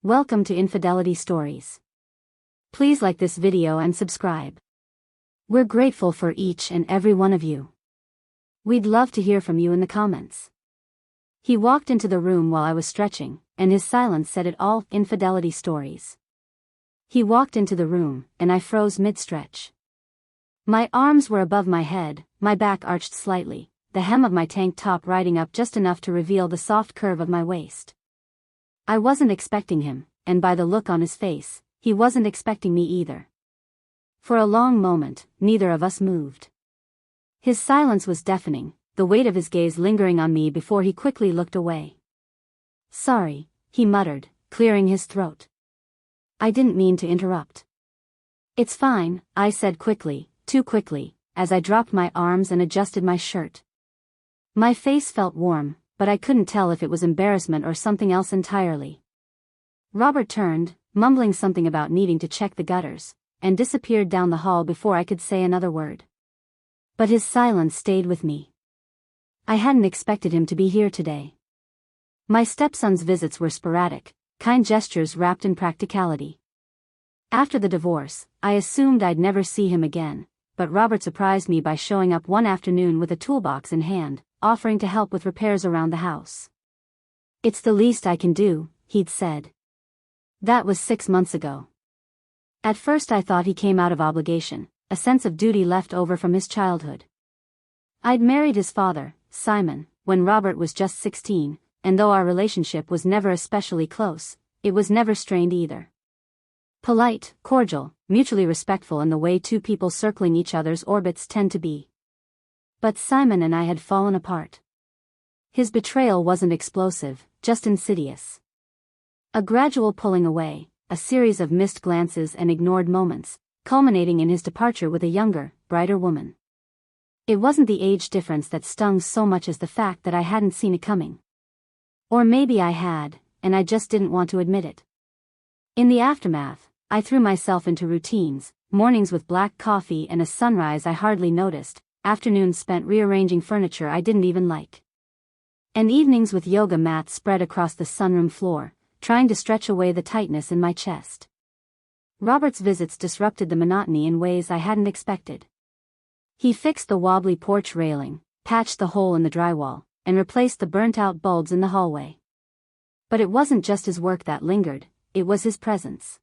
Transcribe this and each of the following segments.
Welcome to Infidelity Stories. Please like this video and subscribe. We're grateful for each and every one of you. We'd love to hear from you in the comments. He walked into the room while I was stretching, and his silence said it all. Infidelity Stories. He walked into the room, and I froze mid-stretch. My arms were above my head, my back arched slightly, the hem of my tank top riding up just enough to reveal the soft curve of my waist. I wasn't expecting him, and by the look on his face, he wasn't expecting me either. For a long moment, neither of us moved. His silence was deafening, the weight of his gaze lingering on me before he quickly looked away. "Sorry," he muttered, clearing his throat. "I didn't mean to interrupt." "It's fine," I said quickly, too quickly, as I dropped my arms and adjusted my shirt. My face felt warm, but I couldn't tell if it was embarrassment or something else entirely. Robert turned, mumbling something about needing to check the gutters, and disappeared down the hall before I could say another word. But his silence stayed with me. I hadn't expected him to be here today. My stepson's visits were sporadic, kind gestures wrapped in practicality. After the divorce, I assumed I'd never see him again, but Robert surprised me by showing up one afternoon with a toolbox in hand, offering to help with repairs around the house. "It's the least I can do," he'd said. That was 6 months ago. At first I thought he came out of obligation, a sense of duty left over from his childhood. I'd married his father, Simon, when Robert was just 16, and though our relationship was never especially close, it was never strained either. Polite, cordial, mutually respectful in the way two people circling each other's orbits tend to be. But Simon and I had fallen apart. His betrayal wasn't explosive, just insidious. A gradual pulling away, a series of missed glances and ignored moments, culminating in his departure with a younger, brighter woman. It wasn't the age difference that stung so much as the fact that I hadn't seen it coming. Or maybe I had, and I just didn't want to admit it. In the aftermath, I threw myself into routines, mornings with black coffee and a sunrise I hardly noticed, afternoons spent rearranging furniture I didn't even like, and evenings with yoga mats spread across the sunroom floor, trying to stretch away the tightness in my chest. Robert's visits disrupted the monotony in ways I hadn't expected. He fixed the wobbly porch railing, patched the hole in the drywall, and replaced the burnt-out bulbs in the hallway. But it wasn't just his work that lingered, it was his presence.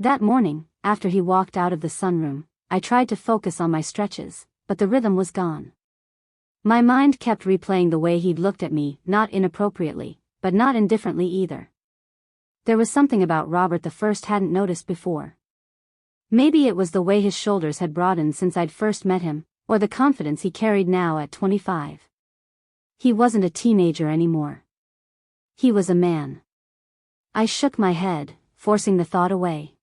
That morning, after he walked out of the sunroom, I tried to focus on my stretches, but the rhythm was gone. My mind kept replaying the way he'd looked at me, not inappropriately, but not indifferently either. There was something about Robert the first hadn't noticed before. Maybe it was the way his shoulders had broadened since I'd first met him, or the confidence he carried now at 25. He wasn't a teenager anymore. He was a man. I shook my head, forcing the thought away.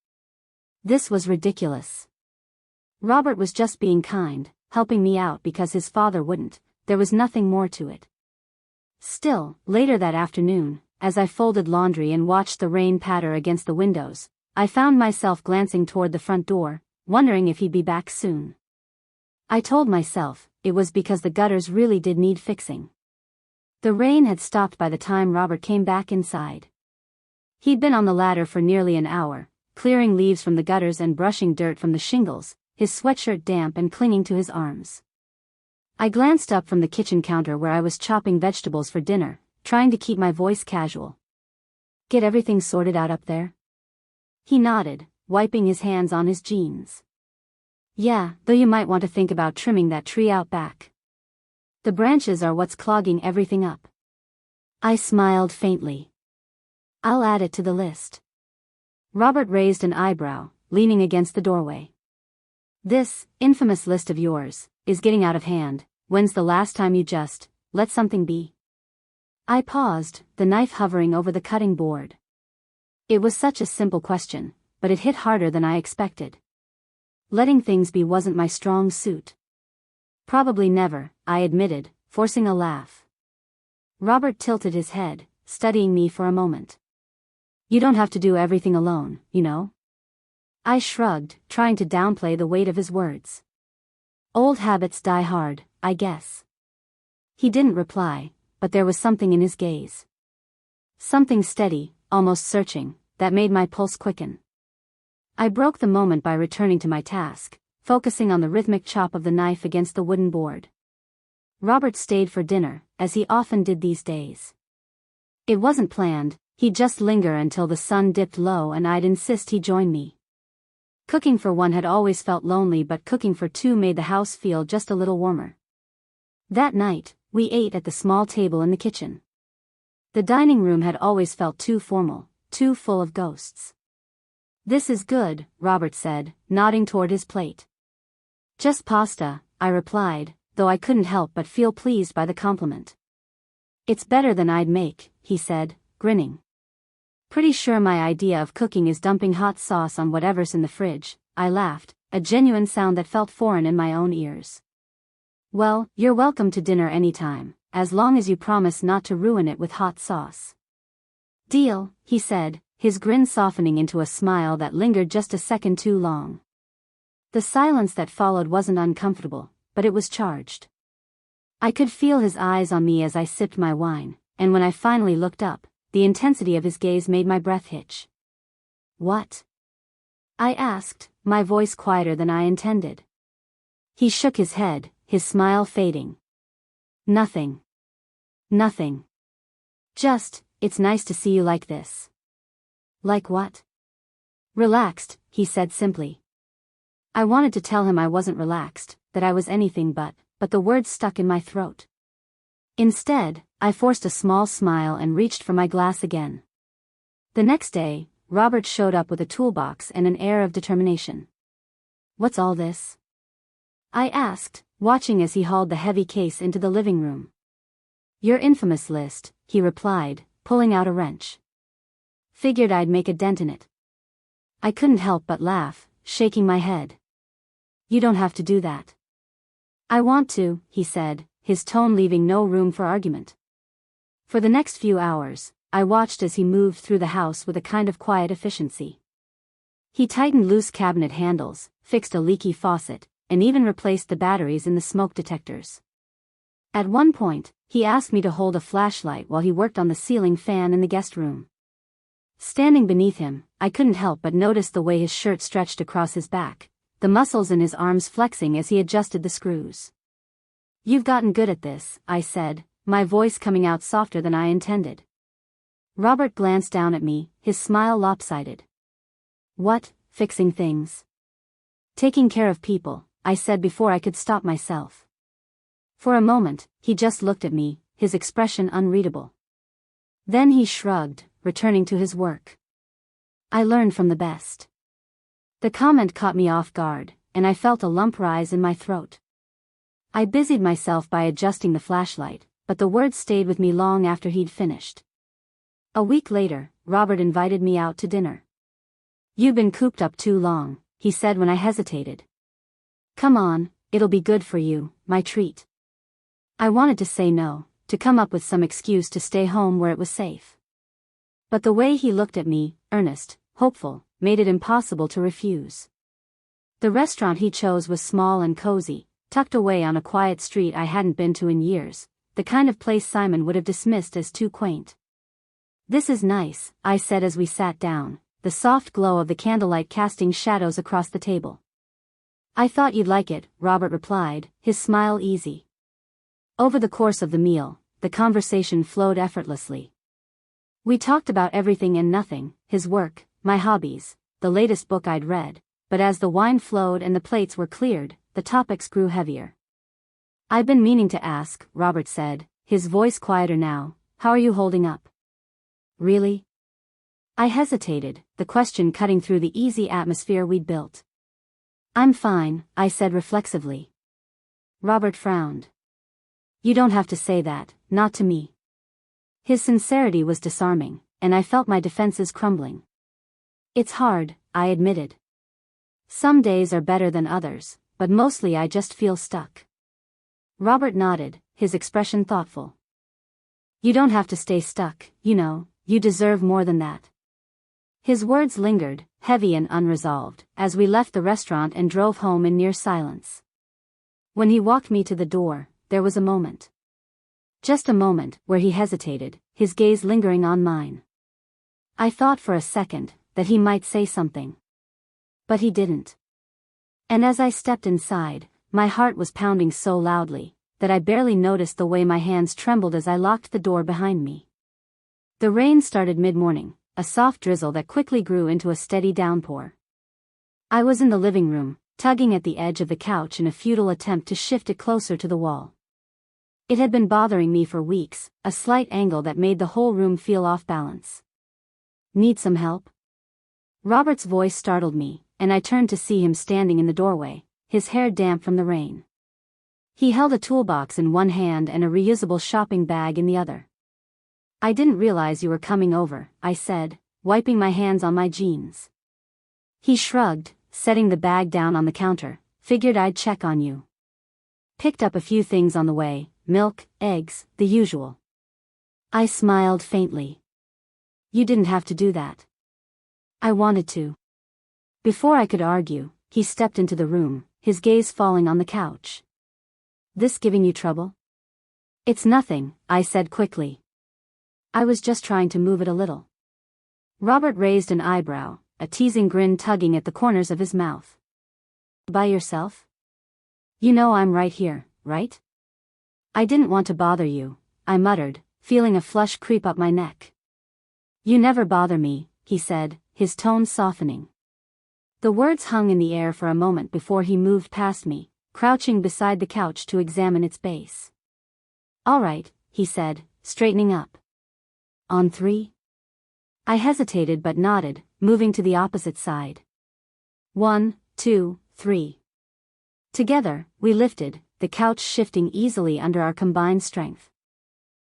This was ridiculous. Robert was just being kind, helping me out because his father wouldn't. There was nothing more to it. Still, later that afternoon, as I folded laundry and watched the rain patter against the windows, I found myself glancing toward the front door, wondering if he'd be back soon. I told myself it was because the gutters really did need fixing. The rain had stopped by the time Robert came back inside. He'd been on the ladder for nearly an hour, clearing leaves from the gutters and brushing dirt from the shingles, his sweatshirt damp and clinging to his arms. I glanced up from the kitchen counter where I was chopping vegetables for dinner, trying to keep my voice casual. "Get everything sorted out up there?" He nodded, wiping his hands on his jeans. "Yeah, though you might want to think about trimming that tree out back. The branches are what's clogging everything up." I smiled faintly. "I'll add it to the list." Robert raised an eyebrow, leaning against the doorway. "This infamous list of yours is getting out of hand. When's the last time you just let something be?" I paused, the knife hovering over the cutting board. It was such a simple question, but it hit harder than I expected. Letting things be wasn't my strong suit. "Probably never," I admitted, forcing a laugh. Robert tilted his head, studying me for a moment. "You don't have to do everything alone, you know." I shrugged, trying to downplay the weight of his words. "Old habits die hard, I guess." He didn't reply, but there was something in his gaze. Something steady, almost searching, that made my pulse quicken. I broke the moment by returning to my task, focusing on the rhythmic chop of the knife against the wooden board. Robert stayed for dinner, as he often did these days. It wasn't planned, he'd just linger until the sun dipped low and I'd insist he join me. Cooking for one had always felt lonely, but cooking for two made the house feel just a little warmer. That night, we ate at the small table in the kitchen. The dining room had always felt too formal, too full of ghosts. "This is good," Robert said, nodding toward his plate. "Just pasta," I replied, though I couldn't help but feel pleased by the compliment. "It's better than I'd make," he said, grinning. "Pretty sure my idea of cooking is dumping hot sauce on whatever's in the fridge," I laughed, a genuine sound that felt foreign in my own ears. "Well, you're welcome to dinner anytime, as long as you promise not to ruin it with hot sauce." "Deal," he said, his grin softening into a smile that lingered just a second too long. The silence that followed wasn't uncomfortable, but it was charged. I could feel his eyes on me as I sipped my wine, and when I finally looked up, the intensity of his gaze made my breath hitch. "What?" I asked, my voice quieter than I intended. He shook his head, his smile fading. "Nothing. Nothing. Just, it's nice to see you like this." "Like what?" "Relaxed," he said simply. I wanted to tell him I wasn't relaxed, that I was anything but the words stuck in my throat. Instead, I forced a small smile and reached for my glass again. The next day, Robert showed up with a toolbox and an air of determination. "What's all this?" I asked, watching as he hauled the heavy case into the living room. "Your infamous list," he replied, pulling out a wrench. "Figured I'd make a dent in it." I couldn't help but laugh, shaking my head. "You don't have to do that." "I want to," he said, his tone leaving no room for argument. For the next few hours, I watched as he moved through the house with a kind of quiet efficiency. He tightened loose cabinet handles, fixed a leaky faucet, and even replaced the batteries in the smoke detectors. At one point, he asked me to hold a flashlight while he worked on the ceiling fan in the guest room. Standing beneath him, I couldn't help but notice the way his shirt stretched across his back, the muscles in his arms flexing as he adjusted the screws. "You've gotten good at this," I said, my voice coming out softer than I intended. Robert glanced down at me, his smile lopsided. "What, fixing things?" "Taking care of people," I said before I could stop myself. For a moment, he just looked at me, his expression unreadable. Then he shrugged, returning to his work. "I learned from the best." The comment caught me off guard, and I felt a lump rise in my throat. I busied myself by adjusting the flashlight, but the words stayed with me long after he'd finished. A week later, Robert invited me out to dinner. "You've been cooped up too long," he said when I hesitated. "Come on, it'll be good for you, my treat." I wanted to say no, to come up with some excuse to stay home where it was safe. But the way he looked at me, earnest, hopeful, made it impossible to refuse. The restaurant he chose was small and cozy, tucked away on a quiet street I hadn't been to in years, the kind of place Simon would have dismissed as too quaint. "This is nice," I said as we sat down, the soft glow of the candlelight casting shadows across the table. "I thought you'd like it," Robert replied, his smile easy. Over the course of the meal, the conversation flowed effortlessly. We talked about everything and nothing, his work, my hobbies, the latest book I'd read, but as the wine flowed and the plates were cleared, the topics grew heavier. "I've been meaning to ask," Robert said, his voice quieter now, "how are you holding up?" "Really?" I hesitated, the question cutting through the easy atmosphere we'd built. "I'm fine," I said reflexively. Robert frowned. "You don't have to say that, not to me." His sincerity was disarming, and I felt my defenses crumbling. "It's hard," I admitted. "Some days are better than others, but mostly I just feel stuck." Robert nodded, his expression thoughtful. "You don't have to stay stuck, you know, you deserve more than that." His words lingered, heavy and unresolved, as we left the restaurant and drove home in near silence. When he walked me to the door, there was a moment. Just a moment, where he hesitated, his gaze lingering on mine. I thought for a second that he might say something. But he didn't. And as I stepped inside, my heart was pounding so loudly that I barely noticed the way my hands trembled as I locked the door behind me. The rain started mid-morning, a soft drizzle that quickly grew into a steady downpour. I was in the living room, tugging at the edge of the couch in a futile attempt to shift it closer to the wall. It had been bothering me for weeks, a slight angle that made the whole room feel off balance. Need some help? Robert's voice startled me, and I turned to see him standing in the doorway, his hair damp from the rain. He held a toolbox in one hand and a reusable shopping bag in the other. I didn't realize you were coming over, I said, wiping my hands on my jeans. He shrugged, setting the bag down on the counter. Figured I'd check on you. Picked up a few things on the way, milk, eggs, the usual. I smiled faintly. You didn't have to do that. I wanted to. Before I could argue, he stepped into the room, his gaze falling on the couch. This giving you trouble? It's nothing, I said quickly. I was just trying to move it a little. Robert raised an eyebrow, a teasing grin tugging at the corners of his mouth. By yourself? You know I'm right here, right? I didn't want to bother you, I muttered, feeling a flush creep up my neck. You never bother me, he said, his tone softening. The words hung in the air for a moment before he moved past me, crouching beside the couch to examine its base. All right, he said, straightening up. On three? I hesitated but nodded, moving to the opposite side. 1, 2, 3. Together, we lifted, the couch shifting easily under our combined strength.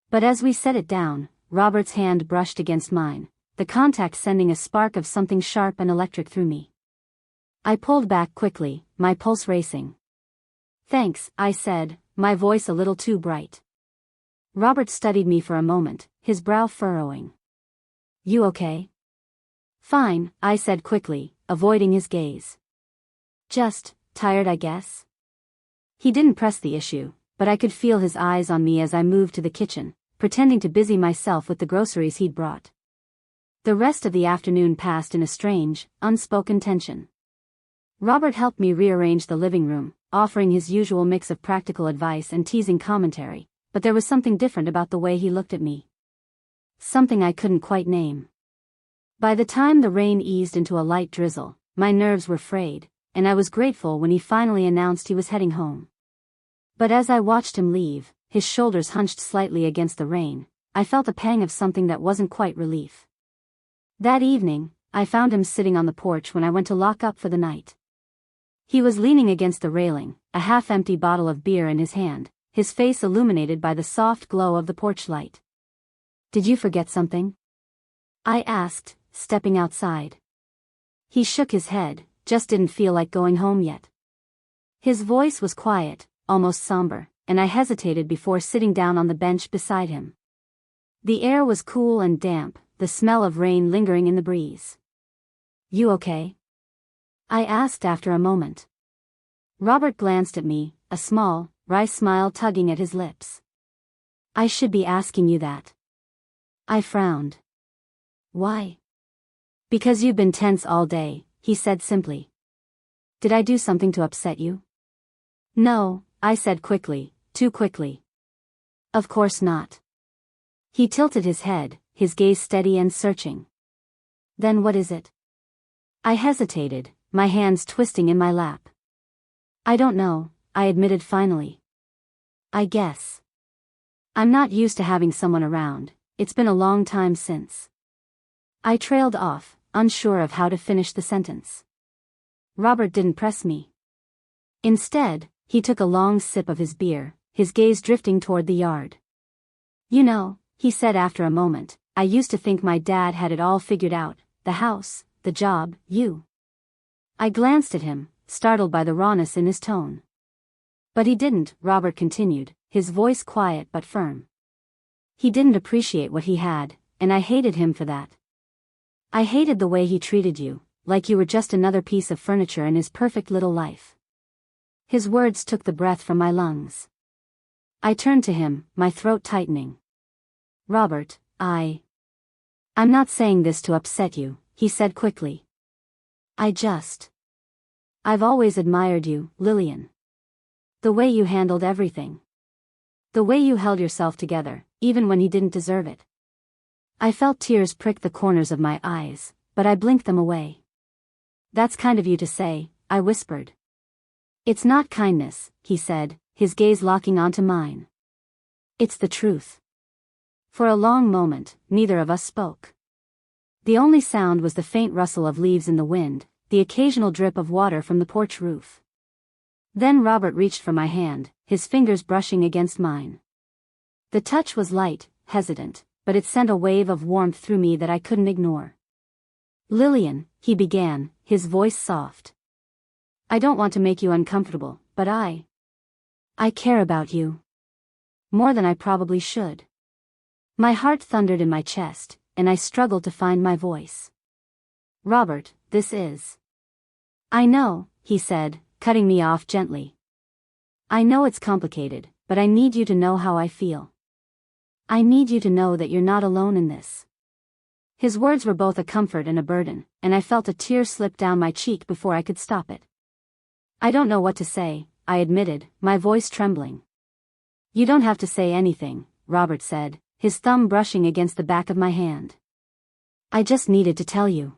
But as we set it down, Robert's hand brushed against mine, the contact sending a spark of something sharp and electric through me. I pulled back quickly, my pulse racing. Thanks, I said, my voice a little too bright. Robert studied me for a moment, his brow furrowing. You okay? Fine, I said quickly, avoiding his gaze. Just, tired I guess? He didn't press the issue, but I could feel his eyes on me as I moved to the kitchen, pretending to busy myself with the groceries he'd brought. The rest of the afternoon passed in a strange, unspoken tension. Robert helped me rearrange the living room, offering his usual mix of practical advice and teasing commentary, but there was something different about the way he looked at me. Something I couldn't quite name. By the time the rain eased into a light drizzle, my nerves were frayed, and I was grateful when he finally announced he was heading home. But as I watched him leave, his shoulders hunched slightly against the rain, I felt a pang of something that wasn't quite relief. That evening, I found him sitting on the porch when I went to lock up for the night. He was leaning against the railing, a half-empty bottle of beer in his hand, his face illuminated by the soft glow of the porch light. Did you forget something? I asked, stepping outside. He shook his head, just didn't feel like going home yet. His voice was quiet, almost somber, and I hesitated before sitting down on the bench beside him. The air was cool and damp, the smell of rain lingering in the breeze. You okay? I asked after a moment. Robert glanced at me, a small, wry smile tugging at his lips. I should be asking you that. I frowned. Why? Because you've been tense all day, he said simply. Did I do something to upset you? No, I said quickly, too quickly. Of course not. He tilted his head, his gaze steady and searching. Then what is it? I hesitated, my hands twisting in my lap. I don't know, I admitted finally. I guess. I'm not used to having someone around, it's been a long time since. I trailed off, unsure of how to finish the sentence. Robert didn't press me. Instead, he took a long sip of his beer, his gaze drifting toward the yard. You know, he said after a moment, I used to think my dad had it all figured out, the house, the job, you. I glanced at him, startled by the rawness in his tone. But he didn't, Robert continued, his voice quiet but firm. He didn't appreciate what he had, and I hated him for that. I hated the way he treated you, like you were just another piece of furniture in his perfect little life. His words took the breath from my lungs. I turned to him, my throat tightening. Robert, I'm not saying this to upset you, he said quickly. I've always admired you, Lillian. The way you handled everything. The way you held yourself together, even when he didn't deserve it. I felt tears prick the corners of my eyes, but I blinked them away. That's kind of you to say, I whispered. It's not kindness, he said, his gaze locking onto mine. It's the truth. For a long moment, neither of us spoke. The only sound was the faint rustle of leaves in the wind, the occasional drip of water from the porch roof. Then Robert reached for my hand, his fingers brushing against mine. The touch was light, hesitant, but it sent a wave of warmth through me that I couldn't ignore. Lillian, he began, his voice soft. I don't want to make you uncomfortable, but I care about you. More than I probably should. My heart thundered in my chest, and I struggled to find my voice. Robert, this is. I know, he said, cutting me off gently. I know it's complicated, but I need you to know how I feel. I need you to know that you're not alone in this. His words were both a comfort and a burden, and I felt a tear slip down my cheek before I could stop it. I don't know what to say, I admitted, my voice trembling. You don't have to say anything, Robert said, his thumb brushing against the back of my hand. I just needed to tell you.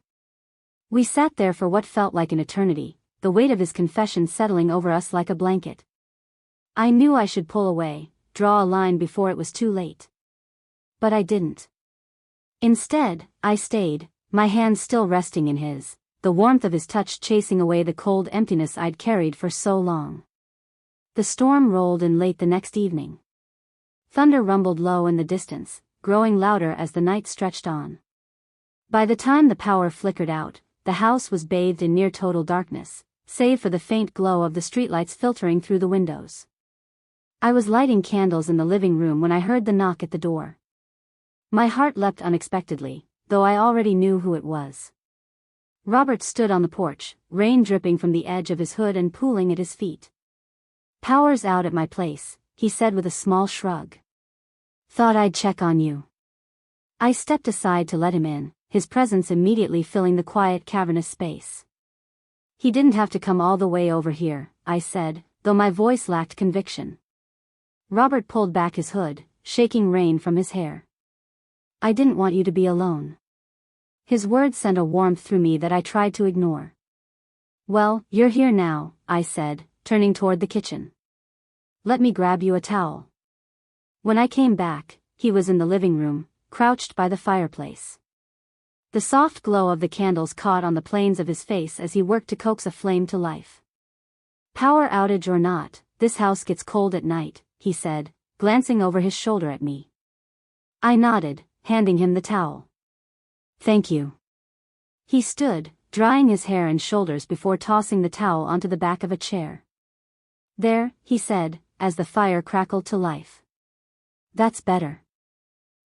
We sat there for what felt like an eternity, the weight of his confession settling over us like a blanket. I knew I should pull away, draw a line before it was too late. But I didn't. Instead, I stayed, my hand still resting in his, the warmth of his touch chasing away the cold emptiness I'd carried for so long. The storm rolled in late the next evening. Thunder rumbled low in the distance, growing louder as the night stretched on. By the time the power flickered out, the house was bathed in near-total darkness, save for the faint glow of the streetlights filtering through the windows. I was lighting candles in the living room when I heard the knock at the door. My heart leapt unexpectedly, though I already knew who it was. Robert stood on the porch, rain dripping from the edge of his hood and pooling at his feet. Power's out at my place, he said with a small shrug. Thought I'd check on you. I stepped aside to let him in, his presence immediately filling the quiet cavernous space. He didn't have to come all the way over here, I said, though my voice lacked conviction. Robert pulled back his hood, shaking rain from his hair. I didn't want you to be alone. His words sent a warmth through me that I tried to ignore. Well, you're here now, I said, turning toward the kitchen. Let me grab you a towel. When I came back, he was in the living room, crouched by the fireplace. The soft glow of the candles caught on the planes of his face as he worked to coax a flame to life. Power outage or not, this house gets cold at night, he said, glancing over his shoulder at me. I nodded, handing him the towel. Thank you. He stood, drying his hair and shoulders before tossing the towel onto the back of a chair. There, he said, as the fire crackled to life. That's better.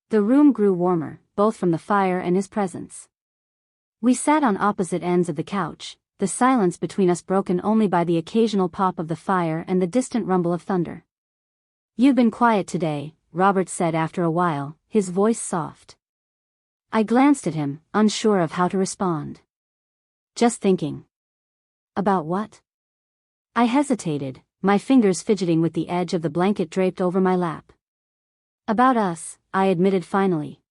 The room grew warmer, both from the fire and his presence. We sat on opposite ends of the couch, the silence between us broken only by the occasional pop of the fire and the distant rumble of thunder. You've been quiet today, Robert said after a while, his voice soft. I glanced at him, unsure of how to respond. Just thinking. About what? I hesitated, my fingers fidgeting with the edge of the blanket draped over my lap. About us, I admitted finally.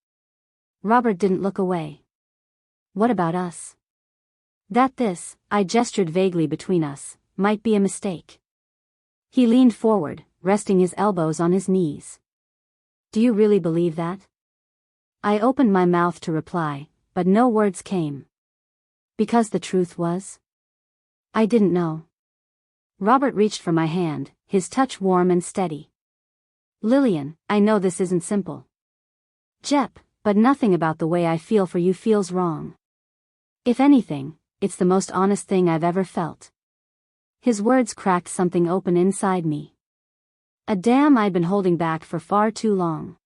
Robert didn't look away. What about us? That this, I gestured vaguely between us, might be a mistake. He leaned forward, resting his elbows on his knees. Do you really believe that? I opened my mouth to reply, but no words came. Because the truth was? I didn't know. Robert reached for my hand, his touch warm and steady. Lillian, I know this isn't simple. Jep, but nothing about the way I feel for you feels wrong. If anything, it's the most honest thing I've ever felt. His words cracked something open inside me. A dam I'd been holding back for far too long.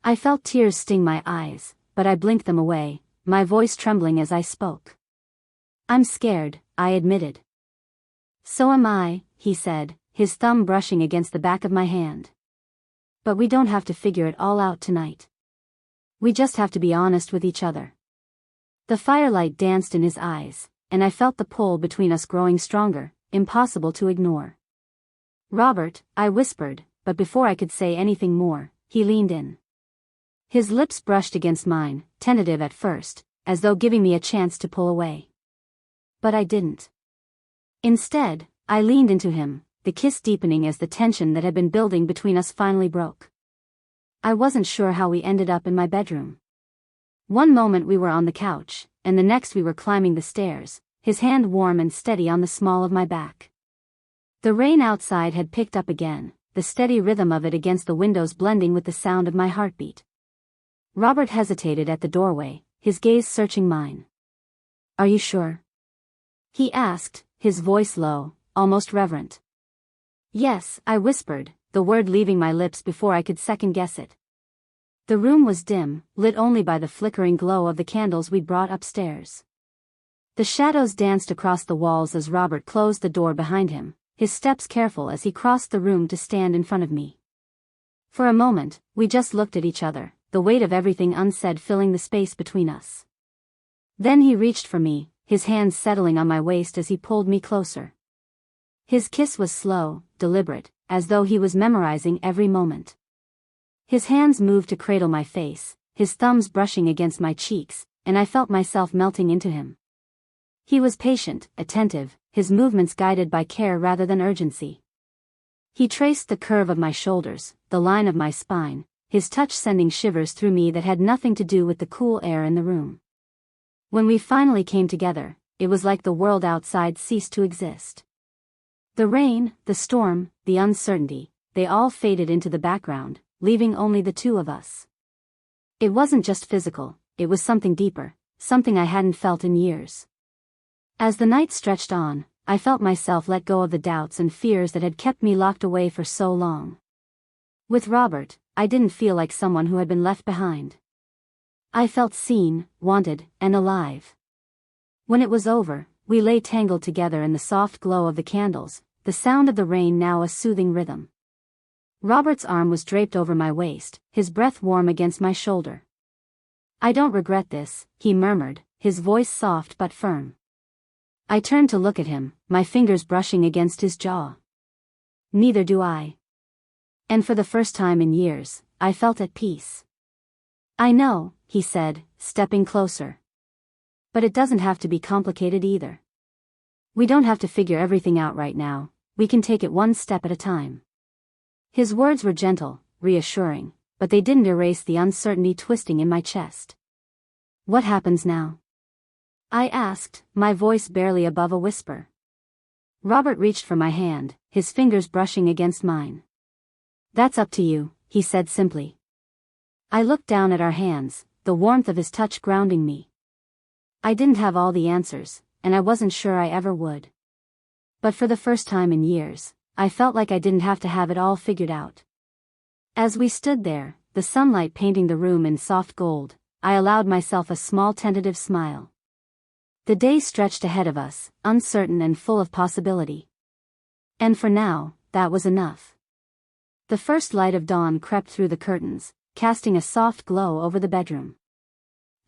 I felt tears sting my eyes, but I blinked them away, my voice trembling as I spoke. I'm scared, I admitted. So am I, he said, his thumb brushing against the back of my hand. But we don't have to figure it all out tonight. We just have to be honest with each other. The firelight danced in his eyes, and I felt the pull between us growing stronger, impossible to ignore. "Robert," I whispered, but before I could say anything more, he leaned in. His lips brushed against mine, tentative at first, as though giving me a chance to pull away. But I didn't. Instead, I leaned into him, the kiss deepening as the tension that had been building between us finally broke. I wasn't sure how we ended up in my bedroom. One moment we were on the couch, and the next we were climbing the stairs, his hand warm and steady on the small of my back. The rain outside had picked up again, the steady rhythm of it against the windows blending with the sound of my heartbeat. Robert hesitated at the doorway, his gaze searching mine. "Are you sure?" he asked, his voice low, almost reverent. "Yes," I whispered, the word leaving my lips before I could second-guess it. The room was dim, lit only by the flickering glow of the candles we'd brought upstairs. The shadows danced across the walls as Robert closed the door behind him, his steps careful as he crossed the room to stand in front of me. For a moment, we just looked at each other, the weight of everything unsaid filling the space between us. Then he reached for me, his hands settling on my waist as he pulled me closer. His kiss was slow, deliberate, as though he was memorizing every moment. His hands moved to cradle my face, his thumbs brushing against my cheeks, and I felt myself melting into him. He was patient, attentive, his movements guided by care rather than urgency. He traced the curve of my shoulders, the line of my spine, his touch sending shivers through me that had nothing to do with the cool air in the room. When we finally came together, it was like the world outside ceased to exist. The rain, the storm, the uncertainty, they all faded into the background, leaving only the two of us. It wasn't just physical, it was something deeper, something I hadn't felt in years. As the night stretched on, I felt myself let go of the doubts and fears that had kept me locked away for so long. With Robert, I didn't feel like someone who had been left behind. I felt seen, wanted, and alive. When it was over, we lay tangled together in the soft glow of the candles, the sound of the rain now a soothing rhythm. Robert's arm was draped over my waist, his breath warm against my shoulder. "I don't regret this," he murmured, his voice soft but firm. I turned to look at him, my fingers brushing against his jaw. "Neither do I." And for the first time in years, I felt at peace. "I know," he said, stepping closer. "But it doesn't have to be complicated either. We don't have to figure everything out right now, we can take it one step at a time." His words were gentle, reassuring, but they didn't erase the uncertainty twisting in my chest. "What happens now?" I asked, my voice barely above a whisper. Robert reached for my hand, his fingers brushing against mine. "That's up to you," he said simply. I looked down at our hands, the warmth of his touch grounding me. I didn't have all the answers, and I wasn't sure I ever would. But for the first time in years, I felt like I didn't have to have it all figured out. As we stood there, the sunlight painting the room in soft gold, I allowed myself a small tentative smile. The day stretched ahead of us, uncertain and full of possibility. And for now, that was enough. The first light of dawn crept through the curtains, casting a soft glow over the bedroom.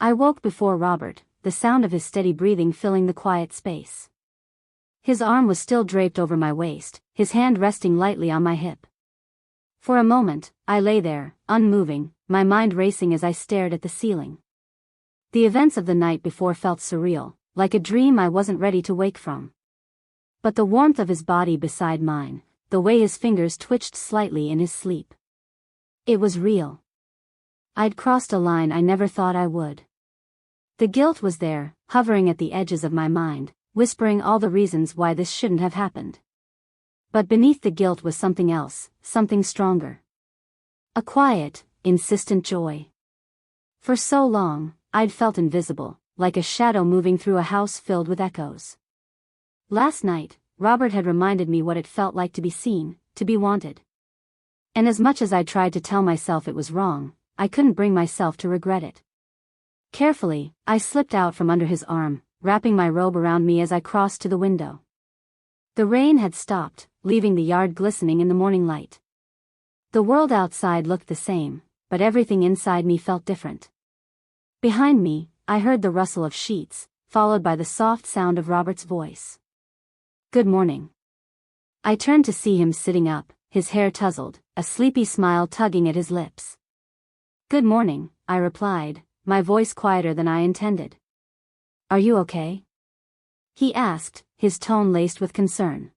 I woke before Robert, the sound of his steady breathing filling the quiet space. His arm was still draped over my waist, his hand resting lightly on my hip. For a moment, I lay there, unmoving, my mind racing as I stared at the ceiling. The events of the night before felt surreal, like a dream I wasn't ready to wake from. But the warmth of his body beside mine, the way his fingers twitched slightly in his sleep. It was real. I'd crossed a line I never thought I would. The guilt was there, hovering at the edges of my mind, whispering all the reasons why this shouldn't have happened. But beneath the guilt was something else, something stronger. A quiet, insistent joy. For so long, I'd felt invisible, like a shadow moving through a house filled with echoes. Last night, Robert had reminded me what it felt like to be seen, to be wanted. And as much as I tried to tell myself it was wrong, I couldn't bring myself to regret it. Carefully, I slipped out from under his arm, wrapping my robe around me as I crossed to the window. The rain had stopped, leaving the yard glistening in the morning light. The world outside looked the same, but everything inside me felt different. Behind me, I heard the rustle of sheets, followed by the soft sound of Robert's voice. "Good morning." I turned to see him sitting up, his hair tousled, a sleepy smile tugging at his lips. "Good morning," I replied, my voice quieter than I intended. "Are you okay?" he asked, his tone laced with concern.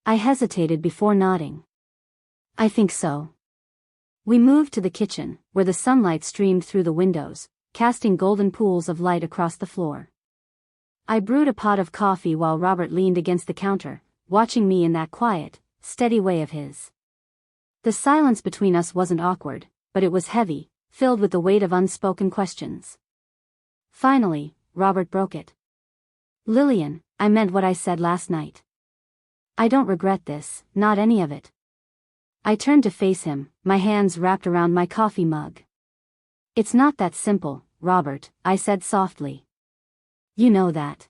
I hesitated before nodding. "I think so." We moved to the kitchen, where the sunlight streamed through the windows, casting golden pools of light across the floor. I brewed a pot of coffee while Robert leaned against the counter, watching me in that quiet, steady way of his. The silence between us wasn't awkward, but it was heavy, filled with the weight of unspoken questions. Finally, Robert broke it. "Lillian, I meant what I said last night. I don't regret this, not any of it." I turned to face him, my hands wrapped around my coffee mug. "It's not that simple, Robert," I said softly. "You know that."